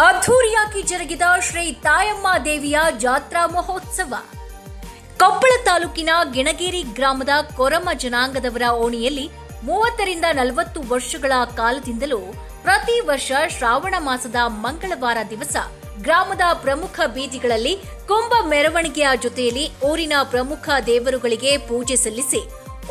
ಅದ್ಧೂರಿಯಾಗಿ ಜರುಗಿದ ಶ್ರೀ ತಾಯಮ್ಮ ದೇವಿಯ ಜಾತ್ರಾ ಮಹೋತ್ಸವ. ಕೊಪ್ಪಳ ತಾಲೂಕಿನ ಗಿಣಗೇರಿ ಗ್ರಾಮದ ಕೊರಮ ಜನಾಂಗದವರ ಓಣಿಯಲ್ಲಿ 30ರಿಂದ 40 ವರ್ಷಗಳ ಕಾಲದಿಂದಲೂ ಪ್ರತಿ ವರ್ಷ ಶ್ರಾವಣ ಮಾಸದ ಮಂಗಳವಾರ ದಿವಸ ಗ್ರಾಮದ ಪ್ರಮುಖ ಬೀದಿಗಳಲ್ಲಿ ಕುಂಭ ಮೆರವಣಿಗೆಯ ಜೊತೆಯಲ್ಲಿ ಊರಿನ ಪ್ರಮುಖ ದೇವರುಗಳಿಗೆ ಪೂಜೆ ಸಲ್ಲಿಸಿ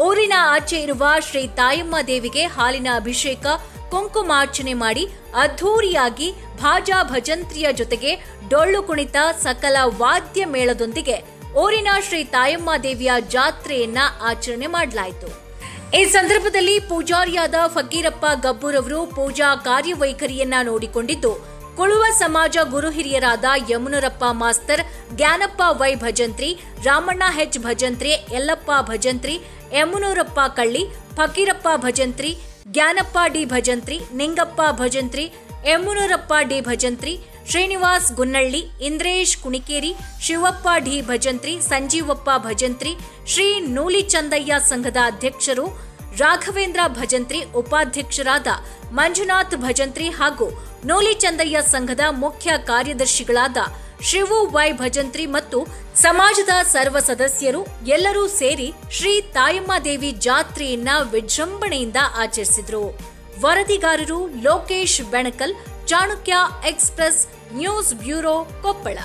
ಊರಿನ ಆಚೆ ಇರುವ ಶ್ರೀ ತಾಯಮ್ಮ ದೇವಿಗೆ ಹಾಲಿನ ಅಭಿಷೇಕ, ಕುಂಕುಮಾರ್ಚನೆ ಮಾಡಿ ಅದ್ಧೂರಿಯಾಗಿ ಭಾಜಾ ಭಜಂತ್ರಿಯ ಜೊತೆಗೆ ಡೊಳ್ಳು ಕುಣಿತ, ಸಕಲ ವಾದ್ಯ ಮೇಳದೊಂದಿಗೆ ಊರಿನ ಶ್ರೀ ತಾಯಮ್ಮ ದೇವಿಯ ಜಾತ್ರೆಯನ್ನ ಆಚರಣೆ ಮಾಡಲಾಯಿತು. ಈ ಸಂದರ್ಭದಲ್ಲಿ ಪೂಜಾರಿಯಾದ ಫಕೀರಪ್ಪ ಗಬ್ಬೂರವರು ಪೂಜಾ ಕಾರ್ಯವೈಖರಿಯನ್ನ ನೋಡಿಕೊಂಡಿದ್ದು, ಕುಳುವ ಸಮಾಜ ಗುರು ಹಿರಿಯರಾದ Yamunarappa master, Jnanappa Y Bhajantri, Ramanna H Bhajantri, Yallappa Bhajantri, Yamunurappa Kalli, Fakirappa Bhajantri, Jnanappa D Bhajantri, Ningappa Bhajantri, Yamunurappa D Bhajantri, Srinivas Gunnalli, Indresh Kunikeri, Shivappa D Bhajantri, Sanjeevappa Bhajantri, Shri Noolichandayya ಸಂಘದ ಅಧ್ಯಕ್ಷರು ರಾಘವೇಂದ್ರ ಭಜಂತ್ರಿ, ಉಪಾಧ್ಯಕ್ಷರಾದ ಮಂಜುನಾಥ್ ಭಜಂತ್ರಿ ಹಾಗೂ ನೂಲಿಚಂದಯ್ಯ ಸಂಘದ ಮುಖ್ಯ ಕಾರ್ಯದರ್ಶಿಗಳಾದ ಶಿವು ವೈ ಭಜಂತ್ರಿ ಮತ್ತು ಸಮಾಜದ ಸರ್ವ ಸದಸ್ಯರು ಎಲ್ಲರೂ ಸೇರಿ ಶ್ರೀ ತಾಯಮ್ಮ ದೇವಿ ಜಾತ್ರೆಯನ್ನ ವಿಜೃಂಭಣೆಯಿಂದ ಆಚರಿಸಿದರು. ವರದಿಗಾರರು Lokesh Benakal, Chanakya express news bureau, Koppal.